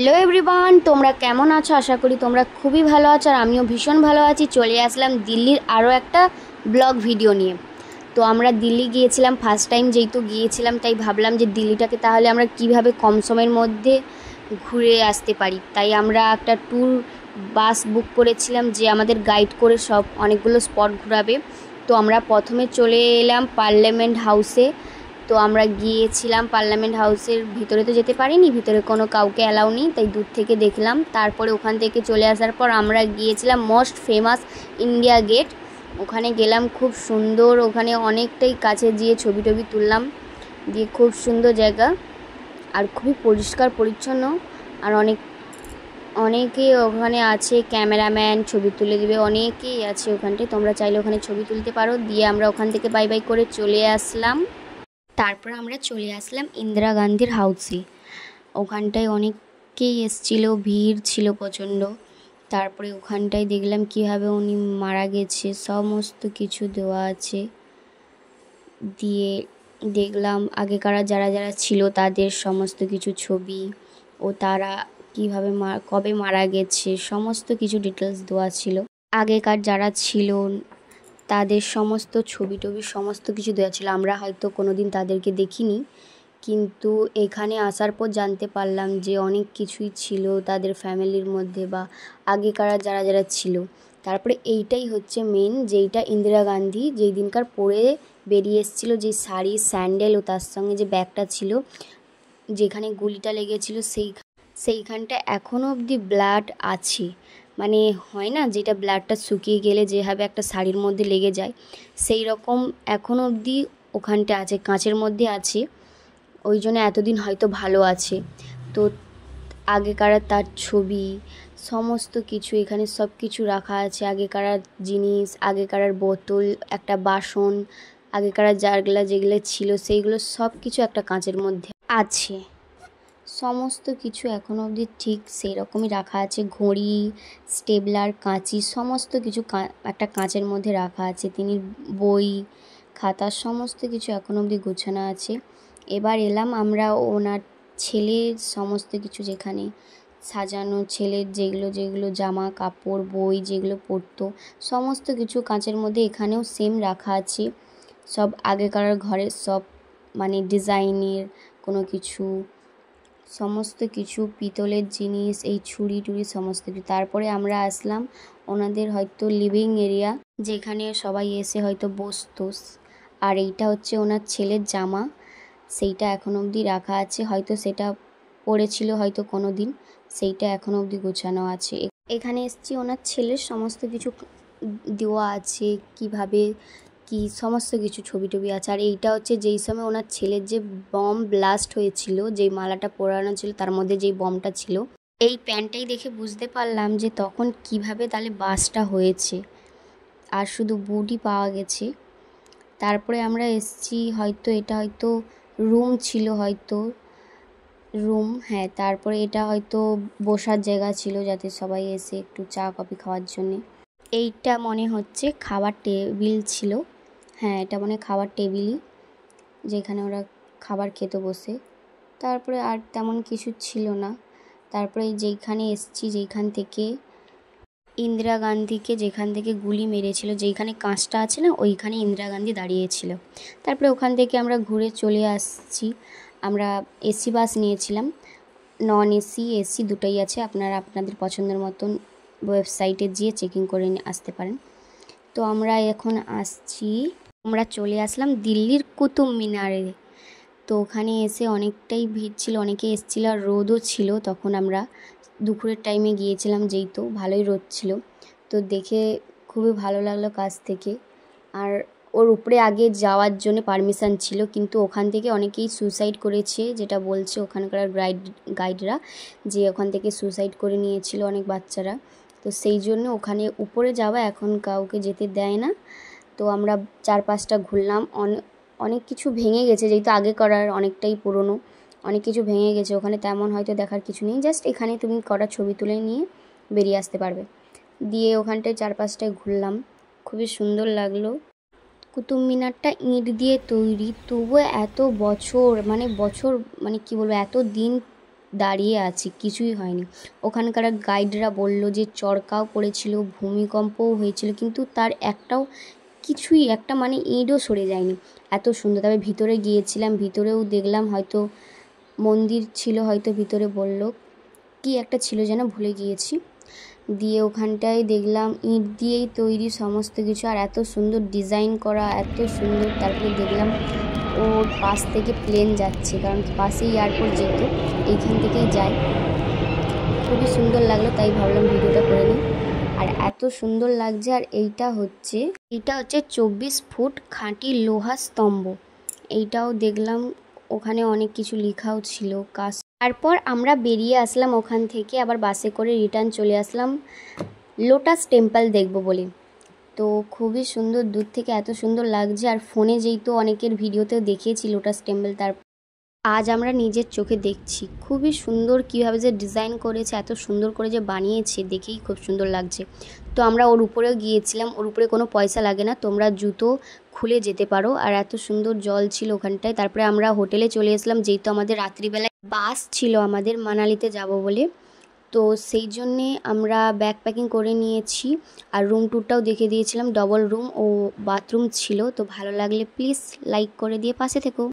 Hello everyone, তোমরা কেমন আছো? আশা করি তোমরা খুবই ভালো আছো আর আমিও ভীষণ ভালো আছি। চলে আসলাম দিল্লির আরও একটা ব্লগ ভিডিও নিয়ে। তো আমরা দিল্লি গিয়েছিলাম ফার্স্ট টাইম, যেহেতু গিয়েছিলাম তাই ভাবলাম যে দিল্লিটাকে তাহলে আমরা কিভাবে কম সময়ের মধ্যে ঘুরে আসতে পারি। তাই আমরা একটা ট্যুর বাস বুক করেছিলাম যে আমাদের গাইড করে সব অনেকগুলো স্পট ঘোরাবে। তো আমরা প্রথমে চলে এলাম পার্লামেন্ট হাউসে। তো আমরা গিয়েছিলাম পার্লামেন্ট হাউসের ভিতরে, তো যেতে পারিনি, ভিতরে কোনো কাউকে অ্যালাউ নেই, তাই দূর থেকে দেখলাম। তারপরে ওখান থেকে চলে আসার পর আমরা গিয়েছিলাম মোস্ট ফেমাস ইন্ডিয়া গেট। ওখানে গেলাম, খুব সুন্দর, ওখানে অনেকটাই কাছে গিয়ে ছবি টবি তুললাম, দিয়ে খুব সুন্দর জায়গা আর খুবই পরিষ্কার পরিচ্ছন্ন। আর অনেকেই ওখানে আছে, ক্যামেরাম্যান ছবি তুলে দেবে, অনেকেই আছে ওখানটায়, তোমরা চাইলে ওখানে ছবি তুলতে পারো। দিয়ে আমরা ওখান থেকে বাই বাই করে চলে আসলাম। তারপর আমরা চলে আসলাম ইন্দিরা গান্ধীর হাউসে। ওখানটায় অনেকেই এসেছিলো, ভিড় ছিল প্রচণ্ড। তারপরে ওখানটায় দেখলাম কীভাবে উনি মারা গেছে, সমস্ত কিছু দেওয়া আছে। দিয়ে দেখলাম আগেকার যারা যারা ছিল তাদের সমস্ত কিছু ছবি, ও তারা কীভাবে কবে মারা গেছে সমস্ত কিছু ডিটেলস দেওয়া ছিল। আগেকার যারা ছিল তাদের সমস্ত ছবি টবি সমস্ত কিছু দেওয়া ছিল। আমরা হয়তো কোনো দিন তাদেরকে দেখিনি, কিন্তু এখানে আসার পর জানতে পারলাম যে অনেক কিছুই ছিল তাদের ফ্যামিলির মধ্যে বা আগেকার যারা যারা ছিল। তারপরে এইটাই হচ্ছে মেন, যেইটা ইন্দিরা গান্ধী যেই দিনকার পরে বেরিয়ে এসেছিলো, যে শাড়ি স্যান্ডেল ও তার সঙ্গে যে ব্যাগটা ছিল, যেখানে গুলিটা লেগেছিল সেইখানটা এখনও অবধি ব্লাড আছে। মানে হয় না, যেটা ব্লাডটা শুকিয়ে গেলে যেভাবে একটা শাড়ির মধ্যে লেগে যায়, সেই রকম এখনও অবধি ওখানটা আছে, কাঁচের মধ্যে আছে। ওই জন্য এতদিন হয়তো ভালো আছে। তো আগেকার তার ছবি সমস্ত কিছু এখানে সব কিছু রাখা আছে। আগেকার জিনিস, আগেকার বোতল, একটা বাসন, আগেকার জারগুলা যেগুলো ছিল সেইগুলো সব কিছু একটা কাঁচের মধ্যে আছে। সমস্ত কিছু এখনও অবধি ঠিক সেই রকমই রাখা আছে। ঘড়ি, স্টেপলার, কাঁচি সমস্ত কিছু একটা কাঁচের মধ্যে রাখা আছে। তিনি বই খাতা সমস্ত কিছু এখনও অবধি গোছানো আছে। এবার এলাম আমরা ওনার ছেলের সমস্ত কিছু যেখানে সাজানো, ছেলের যেগুলো যেগুলো জামা কাপড় বই যেগুলো পড়তো সমস্ত কিছু কাঁচের মধ্যে এখানেও সেম রাখা আছে। সব আগেকার ঘরের সব মানে ডিজাইনের কোনো কিছু, সমস্ত কিছু পিতলের জিনিস, এই ছুরি টুরি সমস্ত কিছু। তারপরে আমরা আসলাম ওনাদের হয়তো লিভিং এরিয়া, যেখানে সবাই এসে হয়তো বসতো। আর এইটা হচ্ছে ওনার ছেলের জামা, সেইটা এখনো অবধি রাখা আছে, হয়তো সেটা পড়েছিল হয়তো কোনো দিন, সেইটা এখনো অবধি গোছানো আছে। এখানে এসছি, ওনার ছেলের সমস্ত কিছু দেওয়া আছে, কিভাবে কি সমস্ত কিছু ছবি টবি আছে। আর এইটা হচ্ছে যেই সময় ওনার ছেলের যে বম ব্লাস্ট হয়েছিল, যেই মালাটা পরানো ছিল তার মধ্যে যেই বমটা ছিল, এই প্যান্টটাই দেখে বুঝতে পারলাম যে তখন কিভাবে তাহলে বাসটা হয়েছে। আর শুধু বুটই পাওয়া গেছে। তারপরে আমরা এসছি, হয়তো এটা হয়তো রুম ছিল, হয়তো রুম, হ্যাঁ। তারপরে এটা হয়তো বসার জায়গা ছিল, যাতে সবাই এসে একটু চা কফি খাওয়ার জন্যে। এইটা মনে হচ্ছে খাবার টেবিল ছিল, হ্যাঁ এটা মনে খাবার টেবিলই, যেখানে ওরা খাবার খেতে বসে। তারপরে আর তেমন কিছু ছিল না। তারপরে যেইখানে এসছি, যেইখান থেকে ইন্দিরা গান্ধীকে যেখান থেকে গুলি মেরেছিল, যেইখানে কাঁচটা আছে না, ওইখানে ইন্দিরা গান্ধী দাঁড়িয়েছিল। তারপরে ওখান থেকে আমরা ঘুরে চলে আসছি। আমরা এসি বাস নিয়েছিলাম, নন এসি এসি দুটোই আছে, আপনারা আপনাদের পছন্দের মতন ওয়েবসাইটে গিয়ে চেকিং করে আসতে পারেন। তো আমরা এখন আসছি, আমরা চলে আসলাম দিল্লির কুতুব মিনারে। তো ওখানে এসে অনেকটাই ভিড় ছিল, অনেকে এসেছিলো, আর রোদও ছিল। তখন আমরা দুপুরের টাইমে গিয়েছিলাম, যেহেতু ভালোই রোদ ছিল। তো দেখে খুবই ভালো লাগলো কাছ থেকে। আর ওর উপরে আগে যাওয়ার জন্য পারমিশন ছিল, কিন্তু ওখান থেকে অনেকেই সুসাইড করেছে, যেটা বলছে ওখানকার গাইডরা, যে ওখান থেকে সুসাইড করে নিয়েছিল অনেক বাচ্চারা। তো সেই জন্য ওখানে উপরে যাওয়া এখন কাউকে যেতে দেয় না। তো আমরা চারপাশটা ঘুরলাম, অনেক কিছু ভেঙে গেছে, যেহেতু আগে করার অনেকটাই পুরনো, অনেক কিছু ভেঙে গেছে। ওখানে তেমন হয়তো দেখার কিছু নেই, জাস্ট এখানে তুমি কটা ছবি তুলে নিয়ে বেরিয়ে আসতে পারবে। দিয়ে ওখানটায় চারপাশটায় ঘুরলাম, খুবই সুন্দর লাগলো। কুতুব মিনারটা ইঁট দিয়ে তৈরি, তবুও এত বছর মানে কি বলবো, এত দিন দাঁড়িয়ে আছি, কিছুই হয়নি। ওখানকার গাইডরা বলল যে চড়কাও পড়েছিল, ভূমিকম্পও হয়েছিল, কিন্তু তার একটাও কিছুই একটা মানে ইঁটও সরে যায়নি। এত সুন্দর। তবে ভিতরে গিয়েছিলাম, ভিতরেও দেখলাম হয়তো মন্দির ছিল, হয়তো ভিতরে বলল কি একটা ছিল যেন ভুলে গিয়েছি। দিয়ে ওখানটায় দেখলাম ইঁট দিয়েই তৈরি সমস্ত কিছু, আর এত সুন্দর ডিজাইন করা, এত সুন্দর। তারপরে দেখলাম ওর পাশ থেকে প্লেন যাচ্ছে, কারণ পাশে এয়ারপোর্ট যেত, এইখান থেকেই যায়। খুবই সুন্দর লাগলো, তাই ভাবলাম ভিডিওটা করে নিই। আর এত সুন্দর লাগছে। আর এইটা হচ্ছে 24 ফুট খাঁটি লোহা স্তম্ভ। এইটাও দেখলাম, ওখানে অনেক কিছু লেখাও ছিল কাজ। তারপর আমরা বেরিয়ে আসলাম ওখান থেকে, আবার বাসে করে রিটার্ন চলে আসলাম লোটাস টেম্পল দেখব বলে। তো খুবই সুন্দর, দূর থেকে এত সুন্দর লাগছে। আর ফোনে যেহেতু অনেকের ভিডিওতেও দেখিয়েছি লোটাস টেম্পল, তার আজ আমরা নিজের চোখে দেখছি। খুবই সুন্দর, কীভাবে যে ডিজাইন করেছে, এত সুন্দর করে যে বানিয়েছে, দেখেই খুব সুন্দর লাগছে। তো আমরা ওর উপরেও গিয়েছিলাম, ওর উপরে কোনো পয়সা লাগে না, তোমরা জুতো খুলে যেতে পারো। আর এত সুন্দর জল ছিল ওখানটায়। তারপরে আমরা হোটেলে চলে এসলাম, যেহেতু আমাদের রাত্রিবেলায় বাস ছিল আমাদের মানালিতে যাব বলে। তো সেই জন্যে আমরা ব্যাগ প্যাকিং করে নিয়েছি। আর রুম ট্যুরটাও দেখে দিয়েছিলাম, ডবল রুম ও বাথরুম ছিল। তো ভালো লাগলে প্লিজ লাইক করে দিয়ে পাশে থেকো।